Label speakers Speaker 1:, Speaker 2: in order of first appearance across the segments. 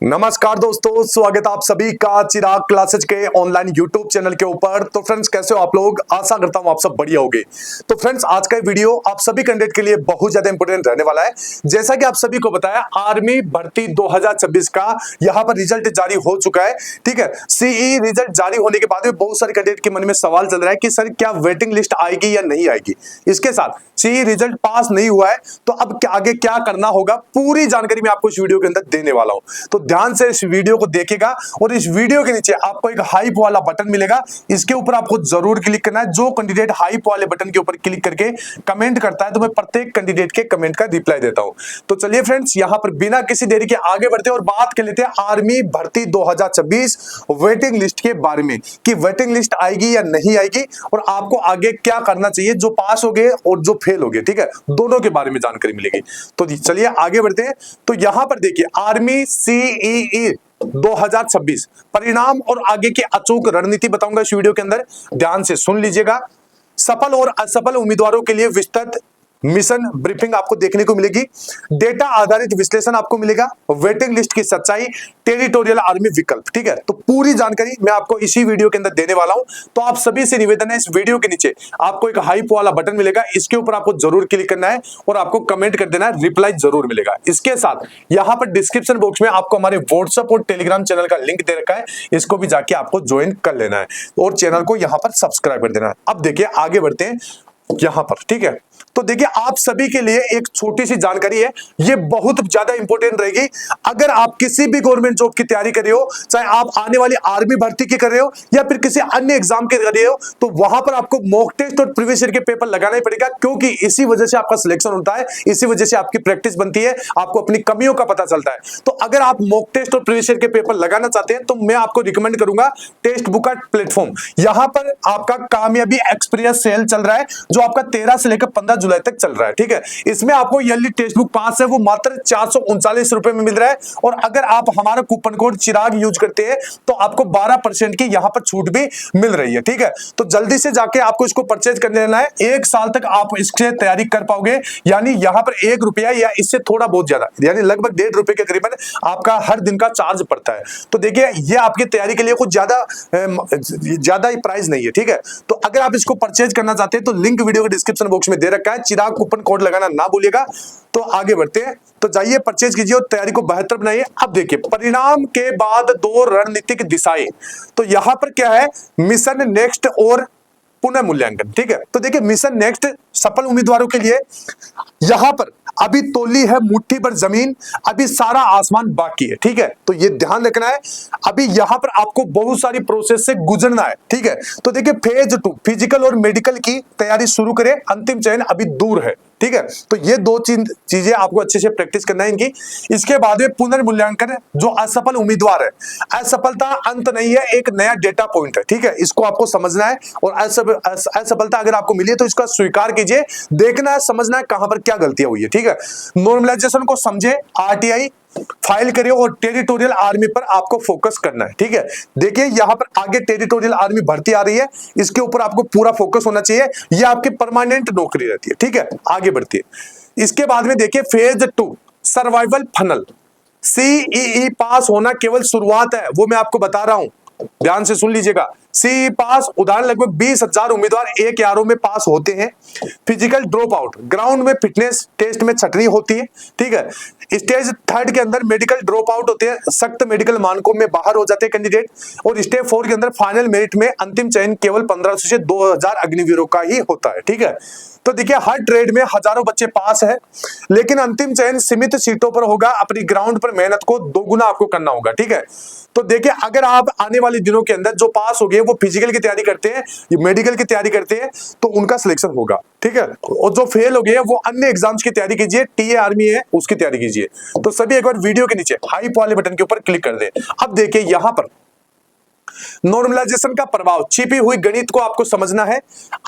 Speaker 1: नमस्कार दोस्तों, स्वागत है आप सभी का चिराग क्लासेज के ऑनलाइन यूट्यूब चैनल के ऊपर। तो फ्रेंड्स, कैसे हो आप लोग? आशा करता हूं आप सब बढ़िया होंगे। तो फ्रेंड्स, आज का वीडियो आप सभी कैंडिडेट के लिए बहुत ज्यादा इंपॉर्टेंट रहने वाला है। जैसा कि आप सभी को बताया, आर्मी भर्ती 2026 का यहां पर रिजल्ट जारी हो चुका है। ठीक है, सीई रिजल्ट जारी होने के बाद में बहुत सारे कैंडिडेट के मन में सवाल चल रहा है कि सर क्या वेटिंग लिस्ट आएगी या नहीं आएगी। इसके साथ सीई रिजल्ट पास नहीं हुआ है तो अब आगे क्या करना होगा, पूरी जानकारी मैं आपको इस वीडियो के अंदर देने वाला हूं। तो ध्यान से इस वीडियो को देखिएगा और इस वीडियो के नीचे आपको एक हाइप वाला बटन मिलेगा, इसके ऊपर आपको जरूर क्लिक करना है। जो कैंडिडेट हाइप वाले बटन के ऊपर क्लिक करके कमेंट करता है तो मैं प्रत्येक कैंडिडेट के कमेंट का रिप्लाई देता हूं। तो चलिए फ्रेंड्स, यहां पर बिना किसी देरी के आगे बढ़ते हैं और बात कर लेते हैं आर्मी भर्ती 2026 वेटिंग लिस्ट के बारे में कि वेटिंग लिस्ट आएगी या नहीं आएगी और आपको आगे क्या करना चाहिए, जो पास हो गए और जो फेल हो गए। ठीक है, दोनों के बारे में जानकारी मिलेगी। तो चलिए आगे बढ़ते हैं। तो यहां पर देखिए, आर्मी सीईई 2026 परिणाम और आगे की अचूक रणनीति बताऊंगा इस वीडियो के अंदर, ध्यान से सुन लीजिएगा। सफल और असफल उम्मीदवारों के लिए विस्तृत मिशन ब्रीफिंग आपको देखने को मिलेगी, डेटा आधारित विश्लेषण आपको मिलेगा, वेटिंग लिस्ट की सच्चाई, टेरिटोरियल आर्मी विकल्प। ठीक है, तो पूरी जानकारी मैं आपको इसी वीडियो के अंदर देने वाला हूं। तो आप सभी से निवेदन है, इस वीडियो के नीचे आपको एक हाइप वाला बटन मिलेगा, इसके ऊपर आपको जरूर क्लिक करना है और आपको कमेंट कर देना है, रिप्लाई जरूर मिलेगा। इसके साथ यहां पर डिस्क्रिप्शन बॉक्स में आपको हमारे व्हाट्सएप और टेलीग्राम चैनल का लिंक दे रखा है, इसको भी जाके आपको ज्वाइन कर लेना है और चैनल को यहां पर सब्सक्राइब कर देना है। अब देखिए आगे बढ़ते हैं यहां पर। ठीक है, तो देखिए आप सभी के लिए एक छोटी सी जानकारी है, ये बहुत ज्यादा इंपॉर्टेंट रहेगी। अगर आप किसी भी गवर्नमेंट जॉब की तैयारी कर रहे हो, चाहे आप आने वाली आर्मी भर्ती की कर रहे हो या फिर किसी अन्य एग्जाम के कर रहे हो, तो वहां पर आपको मॉक टेस्ट और प्रीवियस ईयर के पेपर लगाना ही पड़ेगा, क्योंकि इसी वजह से आपका सिलेक्शन होता है, इसी वजह से आपकी प्रैक्टिस बनती है, आपको अपनी कमियों का पता चलता है। तो अगर आप मॉक टेस्ट और प्रीवियस ईयर के पेपर लगाना चाहते हैं तो मैं आपको रिकमेंड करूंगा टेस्ट बुक का प्लेटफॉर्म। यहां पर आपका कामयाबी एक्सपीरियंस सेल चल रहा है, जो आपका 13 से लेकर 15 जुलाई तक चल रहा है। ठीक है, इसमें आपको ईयरली टेक्स्ट बुक पास है, वो मात्र 439 रुपए में मिल रहा है और अगर आप हमारा कूपन कोड चिराग यूज करते हैं तो आपको 12% की यहां पर छूट भी मिल रही है। ठीक है, तो जल्दी से जाके आपको इसको परचेज कर लेना है, 1 साल तक आप इससे तैयारी कर पाओगे। यानी यहां पर 1 रुपया या इससे थोड़ा बहुत ज्यादा, यानी लगभग 1.5 रुपए के करीबन आपका हर दिन का चार्ज पड़ता है। तो देखिए, ये आपकी तैयारी के लिए कुछ ज्यादा ही प्राइस नहीं है। ठीक है, तो अगर आप इसको परचेज करना चाहते हैं तो लिंक वीडियो के डिस्क्रिप्शन बॉक्स में दे रखा है, चिराग कूपन कोड लगाना ना भूलिएगा। तो आगे बढ़ते हैं, तो जाइए परचेज कीजिए और तैयारी को बेहतर बनाइए। अब देखिए, परिणाम के बाद 2 रणनीतिक दिशाएं। तो यहां पर क्या है, मिशन नेक्स्ट और पुनर्मूल्यांकन। ठीक है, तो देखिए मिशन नेक्स्ट सफल उम्मीदवारों के लिए यहां पर अभी तोली है मुट्ठी भर जमीन, अभी सारा आसमान बाकी है। ठीक है, तो ये ध्यान रखना है, अभी यहां पर आपको बहुत सारी प्रोसेस से गुजरना है। ठीक है, तो देखिए फेज 2 फिजिकल और मेडिकल की तैयारी शुरू करें, अंतिम चयन अभी दूर है। ठीक है, तो ये 2 चीजें आपको अच्छे से प्रैक्टिस करना है इनकी। इसके बाद में पुनर्मूल्यांकन, जो असफल उम्मीदवार है, असफलता अंत नहीं है, एक नया डेटा पॉइंट है। ठीक है, इसको आपको समझना है और असफलता अगर आपको मिली है तो इसका स्वीकार कीजिए, देखना है, समझना है कहां पर क्या गलतियां हुई है। ठीक है, नॉर्मलाइजेशन को समझे, आरटीआई फाइल करिए और टेरिटोरियल आर्मी पर आपको फोकस करना है। ठीक है, देखिए यहां पर आगे टेरिटोरियल आर्मी भर्ती आ रही है, इसके ऊपर आपको पूरा फोकस होना चाहिए, ये आपकी परमानेंट नौकरी रहती है। ठीक है, आगे बढ़ती है। इसके बाद में देखिए फेज 2 सर्वाइवल फनल। सीईई पास होना केवल शुरुआत है, वो मैं आपको बता रहा हूं, ध्यान से सुन लीजिएगा। सी पास उदाहरण लगभग 20,000 उम्मीदवार एक यारों में पास होते हैं। फिजिकल ड्रॉप आउट, ग्राउंड में फिटनेस टेस्ट में छटनी होती है। ठीक है, स्टेज 3 के अंदर मेडिकल ड्रॉप आउट होते हैं, सख्त मेडिकल मानकों में बाहर हो जाते हैं कैंडिडेट। और स्टेज 4 के अंदर फाइनल मेरिट में अंतिम चयन केवल 1500 से 2000 अग्निवीरों का ही होता है। ठीक है, तो देखिए हर ट्रेड में हजारों बच्चे पास है, लेकिन अंतिम चयन सीमित सीटों पर होगा, अपनी ग्राउंड पर मेहनत को दोगुना आपको करना होगा। ठीक है, तो देखिए अगर आप आने वाले दिनों के अंदर जो पास हो गए वो फिजिकल की तैयारी करते हैं, मेडिकल की तैयारी करते हैं, तो उनका सिलेक्शन होगा। ठीक है, और जो फेल हो गए वो अन्य एग्जाम्स की तैयारी कीजिए, टीए आर्मी है उसकी तैयारी कीजिए। तो सभी एक बार वीडियो के नीचे हाइप वाले बटन के ऊपर क्लिक कर दें। अब देखिए यहां पर नॉर्मलाइजेशन का प्रभाव, छिपी हुई गणित को आपको समझना है,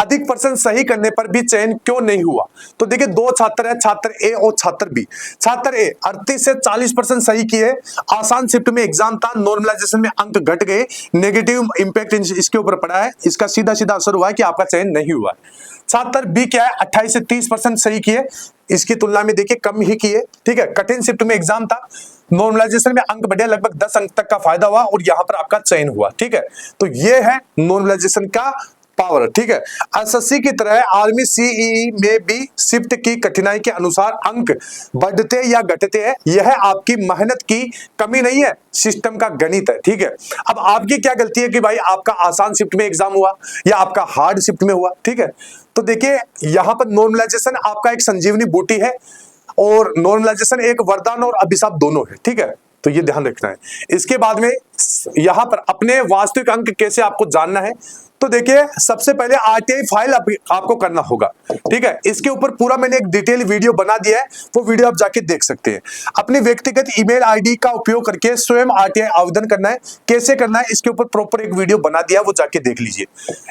Speaker 1: अधिक % सही करने पर भी चयन क्यों नहीं हुआ। तो देखिए 2 छात्र है, छात्र ए और छात्र बी। छात्र ए 38 से 40% सही किए, आसान शिफ्ट में एग्जाम था, नॉर्मलाइजेशन में अंक घट गए, नेगेटिव इंपैक्ट इसके ऊपर पड़ा है, इसका सीधा सीधा असर हुआ है कि आपका चयन नहीं हुआ है। छात्र बी क्या है 28 से 30% सही किए, इसकी तुलना में देखिए कम ही किए, ठीक है। कठिन शिफ्ट में एग्जाम था, नॉर्मलाइजेशन में अंक बढ़े, लगभग 10 अंक तक का फायदा हुआ और यहां पर आपका चयन हुआ, ठीक है। तो ये है नॉर्मलाइजेशन का पावर, ठीक है। एसएससी की तरह आर्मी सीईई में भी शिफ्ट की कठिनाई के अनुसार अंक बढ़ते या घटते हैं, यह आपकी मेहनत की कमी नहीं है, सिस्टम का गणित है, ठीक है। अब आपकी क्या गलती है कि भाई आपका आसान शिफ्ट में एग्जाम हुआ या आपका हार्ड शिफ्ट में हुआ, ठीक है। तो देखिए यहां पर नॉर्मलाइजेशन आपका एक संजीवनी बूटी है और नॉर्मलाइजेशन एक वरदान और अभिशाप दोनों है, ठीक है। तो ये ध्यान रखना है। इसके बाद में यहां पर अपने वास्तविक अंक कैसे आपको जानना है, तो देखिए सबसे पहले आरटीआई फाइल आपको करना होगा, ठीक है। इसके ऊपर पूरा मैंने एक डिटेल वीडियो बना दिया है, वो वीडियो आप जाके देख सकते हैं। अपनी व्यक्तिगत ईमेल आईडी का उपयोग करके स्वयं आरटीआई आवेदन करना है, कैसे करना है इसके ऊपर प्रॉपर एक वीडियो बना दिया, वो जाके देख लीजिए।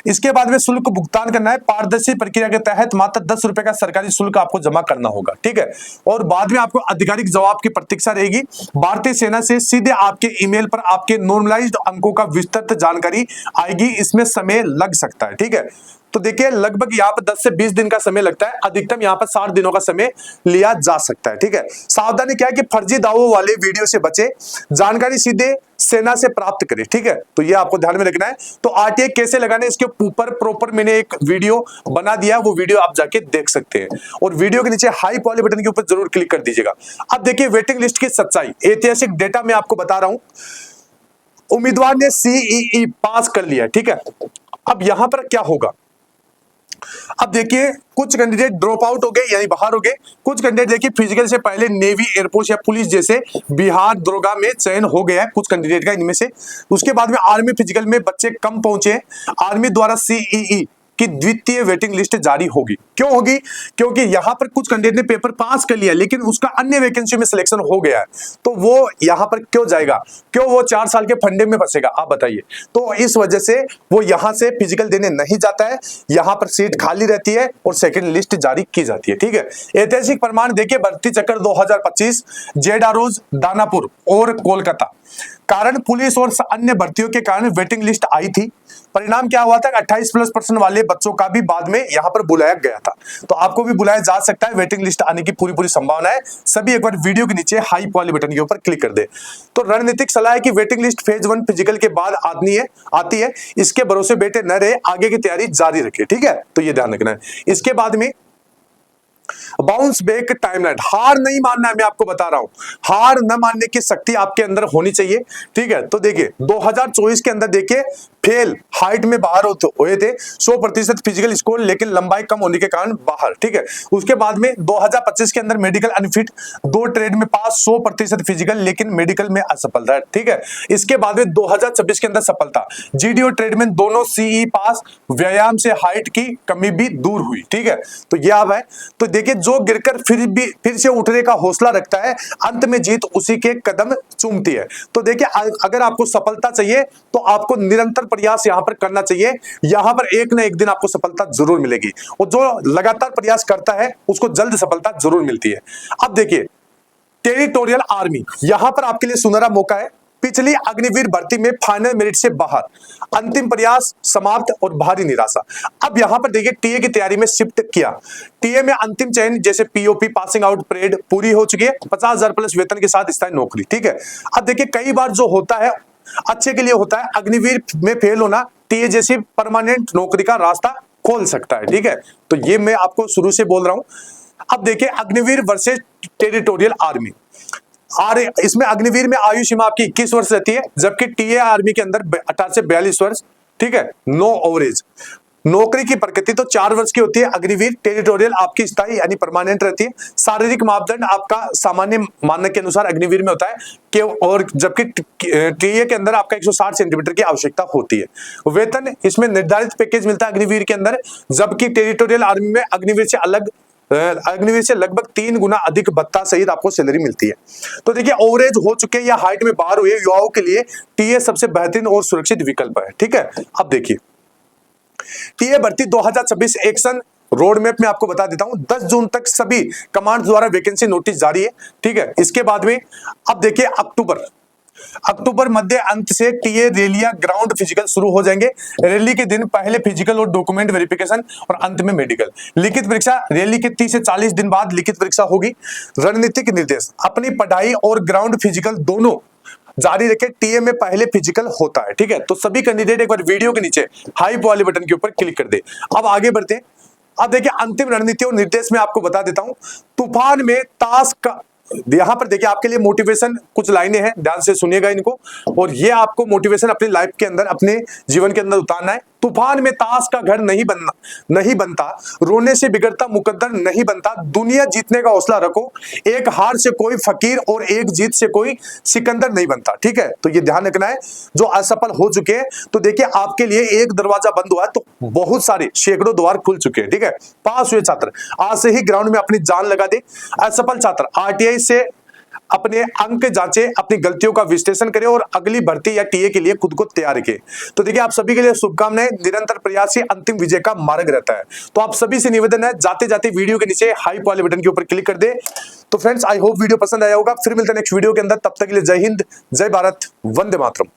Speaker 1: इसके बाद में शुल्क भुगतान करना है, पारदर्शी प्रक्रिया के तहत मात्र 10 रुपए का सरकारी शुल्क आपको जमा करना होगा, ठीक है। और बाद में आपको आधिकारिक जवाब की प्रतीक्षा रहेगी। भारतीय सेना से सीधे आपके ईमेल पर आपके नॉर्मलाइज्ड अंकों का विस्तृत जानकारी आएगी, इसमें समय लग सकता है, ठीक है। तो देखिए लगभग यहाँ पर 10 से 20 दिन का समय लगता है, अधिकतम यहाँ पर 60 दिनों का समय लिया जा सकता है, ठीक है। सावधानी क्या है कि फर्जी दावों वाले वीडियो से बचे, जानकारी सीधे सेना से प्राप्त करें, ठीक है। तो ये आपको ध्यान में रखना है। तो आरटीआई कैसे लगाना है इसके ऊपर प्रॉपर मैंने एक वीडियो बना दिया, वो वीडियो आप जाके देख सकते हैं और वीडियो के नीचे हाई वाले बटन के ऊपर जरूर क्लिक कर दीजिएगा। अब देखिए वेटिंग लिस्ट की सच्चाई, ऐतिहासिक डेटा मैं आपको बता रहा हूं। उम्मीदवार ने सीईई पास कर लिया, ठीक है। अब यहां पर क्या होगा, अब देखिए कुछ कैंडिडेट ड्रॉप आउट हो गए यानी बाहर हो गए, कुछ कैंडिडेट देखिए फिजिकल से पहले नेवी, एयरफोर्स या पुलिस जैसे बिहार दरोगा में चयन हो गया है कुछ कैंडिडेट का इनमें से। उसके बाद में आर्मी फिजिकल में बच्चे कम पहुंचे, आर्मी द्वारा सीईई की द्वितीय वेटिंग लिस्ट जारी होगी। क्यों होगी, क्योंकि यहां पर कुछ कैंडिडेट ने पेपर पास कर लिया लेकिन उसका अन्य वैकेंसी में सिलेक्शन हो गया है, तो वो यहां पर क्यों जाएगा, क्यों वो 4 साल के फंडे में फंसेगा, आप बताइए। तो इस वजह से वो यहां से फिजिकल देने नहीं जाता है, यहां पर सीट खाली रहती है और सेकंड लिस्ट जारी की जाती है, ठीक है। ऐतिहासिक प्रमाण देखिए भर्ती चक्कर 2025, जेडारोज, दानापुर और कोलकाता, कारण पुलिस और अन्य भर्तियों के कारण वेटिंग लिस्ट आई थी। परिणाम क्या हुआ था, 28+ % वाले बच्चों का भी बाद में यहां पर बुलाया गया था, तो आपको भी बुलाया जा सकता है, वेटिंग लिस्ट आने की पूरी संभावना है। सभी एक बार वीडियो के नीचे हाई वाले बटन के ऊपर क्लिक कर दे। तो रणनीतिक सलाह है कि वेटिंग लिस्ट फेज 1 फिजिकल के बाद आती है, इसके भरोसे बैठे न रहे, आगे की तैयारी जारी रखे, ठीक है। तो ये ध्यान रखना है। इसके बाद में बाउंस बैक टाइमलाइन, हार नहीं मानना है, मैं आपको बता रहा हूं, हार न मानने की शक्ति आपके अंदर होनी चाहिए, ठीक है। तो देखिए 2024 के अंदर देखिए फेल हाइट में बाहर हुए थे 100% फिजिकल स्कोर, लेकिन लंबाई कम होने के कारण बाहर, ठीक है। उसके बाद में 2025 के अंदर मेडिकल अनफिट, 2 ट्रेड में पास, 100% फिजिकल लेकिन मेडिकल में असफलता, ठीक है। इसके बाद में 2026 के अंदर सफलता, जीडीओ ट्रेड में दोनों सीई पास, व्यायाम से हाइट की कमी भी दूर हुई, ठीक है। तो ये अब है। तो देखिए जो गिरकर फिर से उठने का हौसला रखता है, अंत में जीत उसी के कदम चूमती है। तो देखिए अगर आपको सफलता चाहिए तो आपको निरंतर प्रयास यहां पर करना चाहिए, यहां पर एक ना एक दिन आपको सफलता जरूर मिलेगी और जो लगातार प्रयास करता है उसको जल्द सफलता जरूर मिलती है। अब देखिए टेरिटोरियल आर्मी, यहां पर आपके लिए सुनहरा मौका है। पिछली अग्निवीर भर्ती में फाइनल मेरिट से बाहर, अंतिम प्रयास समाप्त और भारी निराशा। अब यहां पर देखिए टीए की तैयारी में शिफ्ट किया, टीए में अंतिम चयन जैसे पीओपी, पासिंग आउट परेड पूरी हो चुकी है, 50,000+ वेतन के साथ स्थायी नौकरी, ठीक है। अब देखिए कई बार जो होता है अच्छे के लिए होता है, अग्निवीर में फेल होना टीए जैसी परमानेंट नौकरी का रास्ता खोल सकता है, ठीक है। तो ये मैं आपको शुरू से बोल रहा हूं। अब देखिए अग्निवीर वर्सेस टेरिटोरियल आर्मी, इसमें अग्निवीर में आयु सीमा आपकी 21 वर्ष रहती है, जबकि टीए आर्मी के अंदर 18 से 42 वर्ष, ठीक है। नो ओवरेज, नौकरी की प्रकृति तो 4 वर्ष की होती है, अग्निवीर टेरिटोरियल आपकी स्थायी यानी परमानेंट रहती है। शारीरिक मापदंड आपका सामान्य मानक के अनुसार अग्निवीर में होता है कि, और जबकि टीए के अंदर आपका 160 सेंटीमीटर की आवश्यकता होती है। वेतन इसमें निर्धारित पैकेज मिलता है अग्निवीर के अंदर, जबकि टेरिटोरियल आर्मी में अग्निवीर से लगभग 3 गुना अधिक भत्ता सहित आपको सैलरी मिलती है। तो देखिए ओवरेज हो चुके या हाइट में बाहर हुए युवाओं के लिए टीए सबसे बेहतरीन और सुरक्षित विकल्प है, ठीक है। अब देखिए टीए भर्ती 2026 एक्शन रोड मैप में आपको बता देता हूं, 10 जून तक सभी कमांड द्वारा वैकेंसी नोटिस जारी है, ठीक है। इसके बाद में अब देखिए अक्टूबर अक्टूबर मध्य अंत से टीए रैली या ग्राउंड फिजिकल शुरू हो जाएंगे। रैली के दिन पहले फिजिकल और डॉक्यूमेंट वेरिफिकेशन और अंत में मेडिकल। लिखित परीक्षा रैली के 30 से 40 दिन बाद लिखित परीक्षा होगी। रणनीतिक निर्देश, अपनी पढ़ाई और ग्राउंड फिजिकल दोनों जारी रखें। टीए में पहले फिजिकल होता है, ठीक है। तो सभी कैंडिडेट एक बार वीडियो के नीचे हाइप वाले बटन के ऊपर क्लिक कर दे। अब आगे बढ़ते हैं। अब देखिए अंतिम रणनीति और निर्देश में आपको बता देता हूं। तूफान में ताश का, यहां पर देखिए आपके लिए मोटिवेशन कुछ लाइनें हैं, ध्यान से सुनिएगा इनको, और ये आपको मोटिवेशन अपनी लाइफ के अंदर, अपने जीवन के अंदर उतारना है। तूफान में ताश का घर नहीं बनता, रोने से बिगड़ता मुकद्दर नहीं बनता। दुनिया जीतने का हौसला रखो, एक हार से कोई फकीर और एक जीत से कोई सिकंदर नहीं बनता, ठीक है। तो ये ध्यान रखना है। जो असफल हो चुके हैं, तो देखिए आपके लिए एक दरवाजा बंद हुआ है तो बहुत सारे सैकड़ों द्वार खुल चुके हैं, ठीक है। पास हुए छात्र आज से ही ग्राउंड में अपनी जान लगा दे। असफल छात्र आरटीआई से अपने अंक जांचे, अपनी गलतियों का विश्लेषण करें और अगली भर्ती या टीए के लिए खुद को तैयार रखें। तो देखिए आप सभी के लिए शुभकामनाएं। निरंतर प्रयास ही अंतिम विजय का मार्ग रहता है। तो आप सभी से निवेदन है, जाते जाते वीडियो के नीचे हाइप वाले बटन के ऊपर क्लिक कर दे। तो फ्रेंड्स आई होप वीडियो पसंद आया होगा। फिर मिलते हैं नेक्स्ट वीडियो के अंदर, तब तक के लिए जय हिंद, जय भारत, वंदे मातरम।